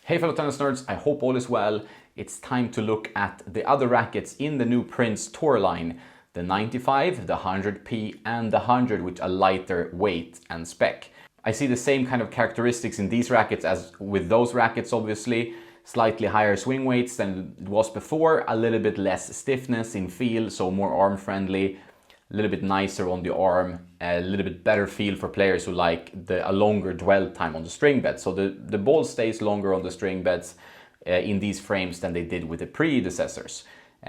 Hey fellow tennis nerds, I hope all is well. It's time to look at the other rackets in the new Prince Tour line. The 95, the 100p and the 100 with a lighter weight and spec. I see the same kind of characteristics in these rackets as with those rackets obviously. Slightly higher swing weights than it was before, a little bit less stiffness in feel, so more arm friendly. A little bit nicer on the arm, a little bit better feel for players who like a longer dwell time on the string bed. So the ball stays longer on the string beds in these frames than they did with the predecessors.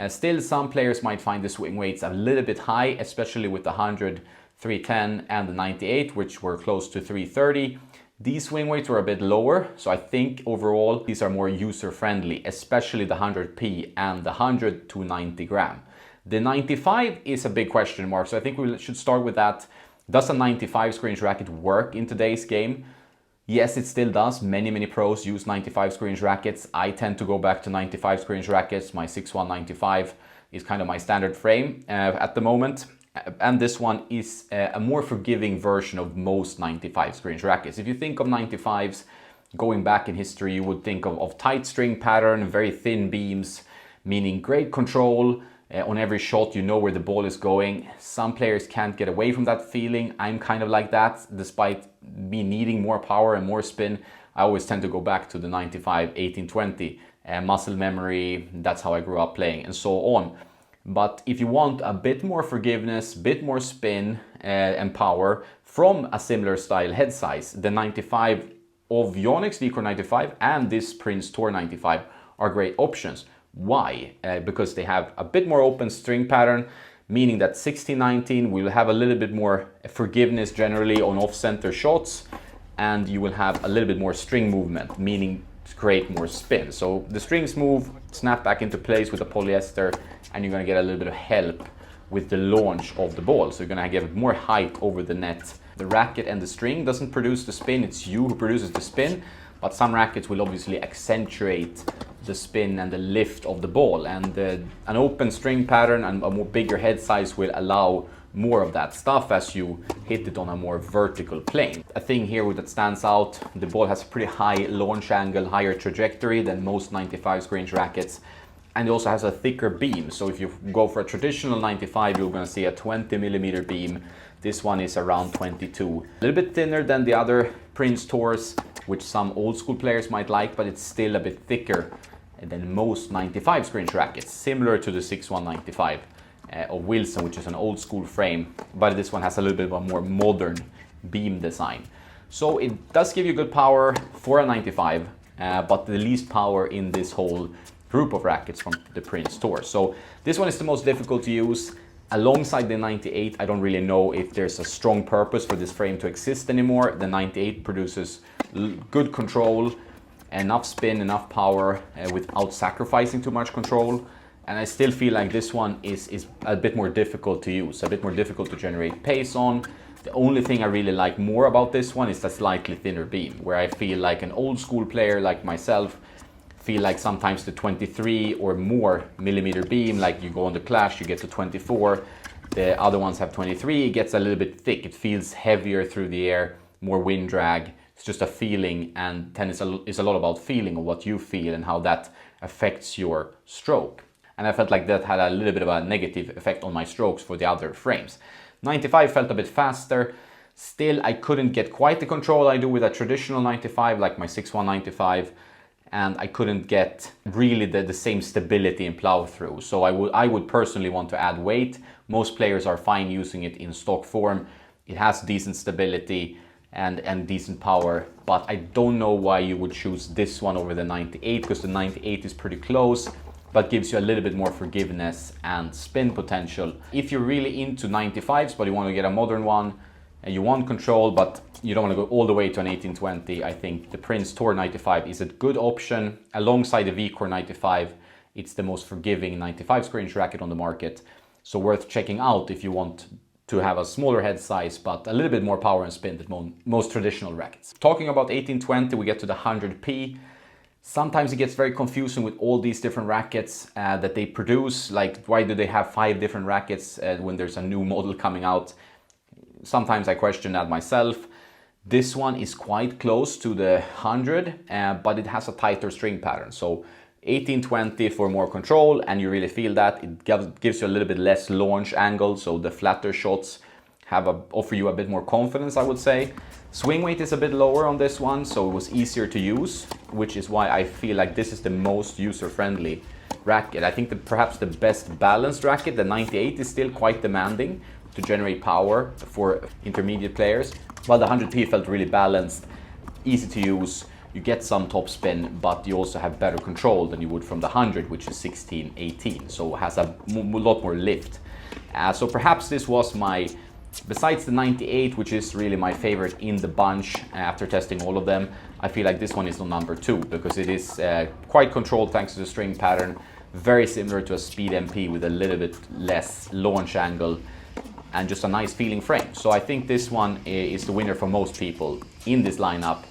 Still, some players might find the swing weights a little bit high, especially with the 100, 310 and the 98, which were close to 330. These swing weights were a bit lower, so I think overall these are more user friendly, especially the 100p and the 100 to 90 gram. The 95 is a big question mark, so I think we should start with that. Does a 95 screens racket work in today's game? Yes, it still does. Many pros use 95 screens rackets. I tend to go back to 95 screens rackets. My 6-1-95 is kind of my standard frame at the moment. And this one is a more forgiving version of most 95 screens rackets. If you think of 95s going back in history, you would think of tight string pattern, very thin beams, meaning great control. On every shot, you know where the ball is going. Some players can't get away from that feeling. I'm kind of like that. Despite me needing more power and more spin, I always tend to go back to the 95, 18-20. Muscle memory, that's how I grew up playing, and so on. But if you want a bit more forgiveness, bit more spin and power from a similar style head size, the 95 of Yonex V-Core 95 and this Prince Tour 95 are great options. Why? Because they have a bit more open string pattern, meaning that 16-19 will have a little bit more forgiveness generally on off-center shots, and you will have a little bit more string movement, meaning to create more spin. So the strings move, snap back into place with the polyester, and you're going to get a little bit of help with the launch of the ball. So you're going to get more height over the net. The racket and the string doesn't produce the spin, it's you who produces the spin, but some rackets will obviously accentuate the spin and the lift of the ball, and an open string pattern and a more bigger head size will allow more of that stuff as you hit it on a more vertical plane. A thing here that stands out, the ball has a pretty high launch angle, higher trajectory than most 95 screens rackets, and it also has a thicker beam. So if you go for a traditional 95, you're going to see a 20mm beam. This one is around 22. A little bit thinner than the other Prince Tours, which some old school players might like, but it's still a bit thicker than most 95 screens rackets, similar to the 6-1-95 of Wilson, which is an old school frame, but this one has a little bit of a more modern beam design. So it does give you good power for a 95, but the least power in this whole group of rackets from the Prince Tour. So this one is the most difficult to use. Alongside the 98, I don't really know if there's a strong purpose for this frame to exist anymore. The 98 produces good control, enough spin, enough power without sacrificing too much control. And I still feel like this one is a bit more difficult to use, a bit more difficult to generate pace on. The only thing I really like more about this one is the slightly thinner beam, where I feel like an old school player like myself feel like sometimes the 23 or more millimeter beam, like you go on the Clash, you get to 24. The other ones have 23, it gets a little bit thick. It feels heavier through the air, more wind drag. It's just a feeling, and tennis is a lot about feeling of what you feel and how that affects your stroke. And I felt like that had a little bit of a negative effect on my strokes for the other frames. 95 felt a bit faster. Still, I couldn't get quite the control I do with a traditional 95, like my 6-1-95. And I couldn't get really the same stability in plow through. So I would personally want to add weight. Most players are fine using it in stock form. It has decent stability and decent power, but I don't know why you would choose this one over the 98, because the 98 is pretty close, but gives you a little bit more forgiveness and spin potential. If you're really into 95s, but you want to get a modern one, and you want control, but you don't want to go all the way to an 18-20, I think the Prince Tour 95 is a good option. Alongside the V-Core 95, it's the most forgiving 95 screens racket on the market. So worth checking out if you want to have a smaller head size, but a little bit more power and spin than most traditional rackets. Talking about 18-20, we get to the 100p. Sometimes it gets very confusing with all these different rackets that they produce. Like, why do they have 5 different rackets when there's a new model coming out? Sometimes I question that myself. This one is quite close to the 100, but it has a tighter string pattern. So 18-20 for more control, and you really feel that. It gives you a little bit less launch angle, so the flatter shots offer you a bit more confidence, I would say. Swing weight is a bit lower on this one, so it was easier to use, which is why I feel like this is the most user-friendly racket. I think that perhaps the best balanced racket, the 98, is still quite demanding to generate power for intermediate players, while the 100p felt really balanced, easy to use. You get some top spin, but you also have better control than you would from the 100, which is 16-18, so it has a lot more lift. So perhaps this was my, besides the 98, which is really my favorite in the bunch after testing all of them, I feel like this one is the number 2, because it is quite controlled thanks to the string pattern, very similar to a Speed MP with a little bit less launch angle, and just a nice feeling frame. So I think this one is the winner for most people in this lineup.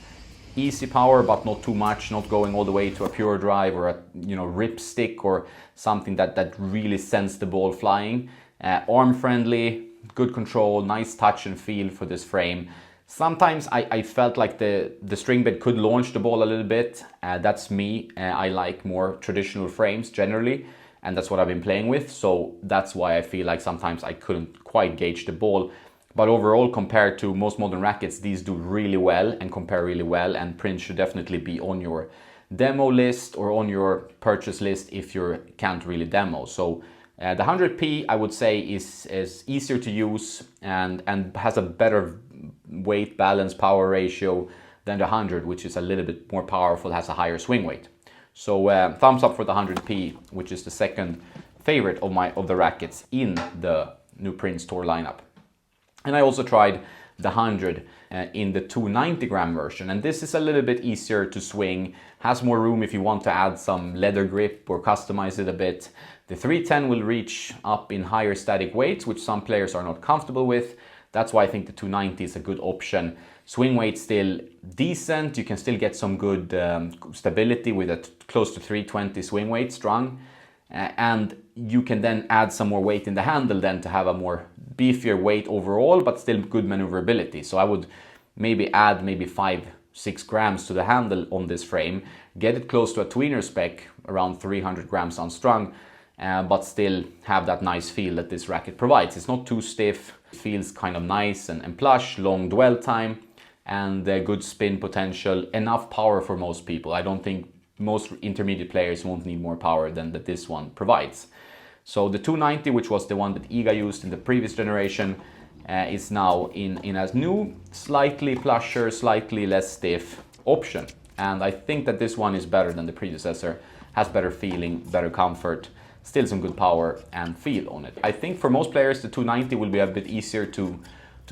Easy power, but not too much, not going all the way to a pure drive or a rip stick or something that really sends the ball flying. Arm friendly, good control, nice touch and feel for this frame. Sometimes I felt like the string bed could launch the ball a little bit. That's me. I like more traditional frames generally, and that's what I've been playing with. So that's why I feel like sometimes I couldn't quite gauge the ball. But overall, compared to most modern rackets, these do really well and compare really well, and Prince should definitely be on your demo list or on your purchase list if you can't really demo. So the 100p, I would say, is easier to use and has a better weight balance power ratio than the 100, which is a little bit more powerful, has a higher swing weight. So thumbs up for the 100p, which is the second favorite of the rackets in the new Prince Tour lineup. And I also tried the 100 in the 290 gram version, and this is a little bit easier to swing, has more room if you want to add some leather grip or customize it a bit. The 310 will reach up in higher static weights, which some players are not comfortable with. That's why I think the 290 is a good option. Swing weight still decent, you can still get some good stability with a close to 320 swing weight strung. And you can then add some more weight in the handle then to have a more beefier weight overall, but still good maneuverability. So I would maybe add 5-6 grams to the handle on this frame, get it close to a tweener spec, around 300 grams unstrung, but still have that nice feel that this racket provides. It's not too stiff, it feels kind of nice and plush, long dwell time, and good spin potential, enough power for most people. I don't think most intermediate players won't need more power than that this one provides. So the 290, which was the one that Iga used in the previous generation, is now in a new, slightly plusher, slightly less stiff option. And I think that this one is better than the predecessor, has better feeling, better comfort, still some good power and feel on it. I think for most players the 290 will be a bit easier to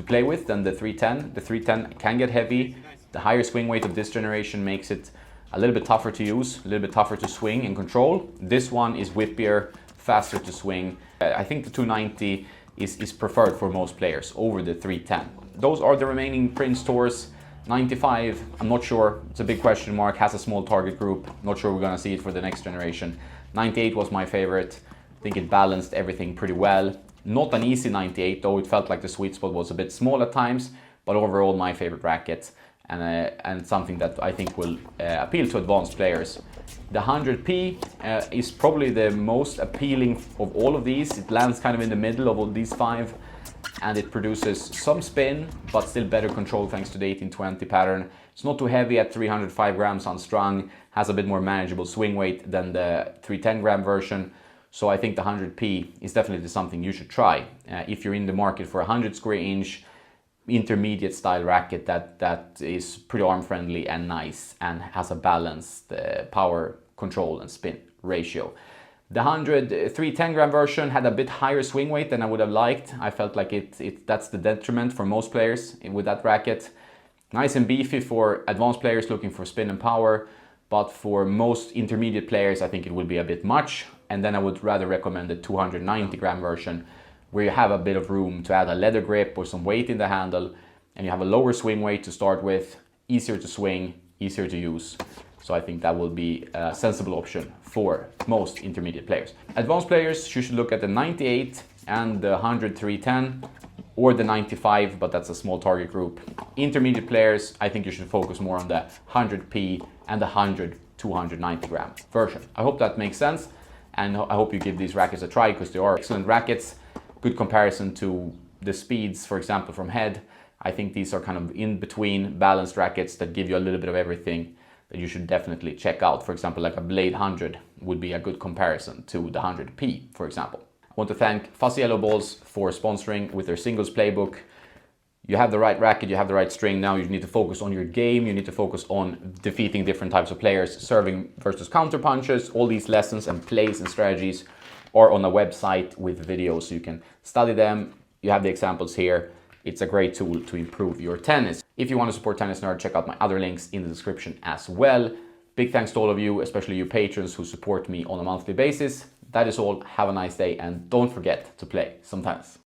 play with than the 310. The 310 can get heavy. The higher swing weight of this generation makes it a little bit tougher to use, a little bit tougher to swing and control. This one is whippier, faster to swing. I think the 290 is preferred for most players over the 310. Those are the remaining Prince Tours. 95, I'm not sure, it's a big question mark, has a small target group, not sure we're gonna see it for the next generation. 98 was my favorite, I think it balanced everything pretty well. Not an easy 98 though, it felt like the sweet spot was a bit small at times, but overall my favorite racket. And something that I think will appeal to advanced players. The 100p is probably the most appealing of all of these. It lands kind of in the middle of all these 5, and it produces some spin, but still better control thanks to the 18-20 pattern. It's not too heavy at 305 grams unstrung, has a bit more manageable swing weight than the 310 gram version. So I think the 100p is definitely something you should try. If you're in the market for a 100 square inch, intermediate style racket that is pretty arm friendly and nice and has a balanced power, control and spin ratio. The 310 gram version had a bit higher swing weight than I would have liked. I felt like that's the detriment for most players with that racket. Nice and beefy for advanced players looking for spin and power, but for most intermediate players I think it will be a bit much, and then I would rather recommend the 290 gram version, where you have a bit of room to add a leather grip or some weight in the handle, and you have a lower swing weight to start with, easier to swing, easier to use. So I think that will be a sensible option for most intermediate players. Advanced players, you should look at the 98 and the 100 310. or the 95, but that's a small target group. Intermediate players, I think you should focus more on the 100p and the 100 to 190 gram version. I hope that makes sense, and I hope you give these rackets a try because they are excellent rackets. Good comparison to the speeds, for example, from Head. I think these are kind of in between balanced rackets that give you a little bit of everything that you should definitely check out. For example, like a Blade 100 would be a good comparison to the 100p, for example. I want to thank Fuzzy Yellow Balls for sponsoring with their singles playbook. You have the right racket, you have the right string. Now you need to focus on your game. You need to focus on defeating different types of players, serving versus counter punches. All these lessons and plays and strategies are on a website with videos, so you can study them. You have the examples here. It's a great tool to improve your tennis. If you want to support Tennis Nerd, check out my other links in the description as well. Big thanks to all of you, especially you patrons who support me on a monthly basis. That is all. Have a nice day, and don't forget to play some tennis.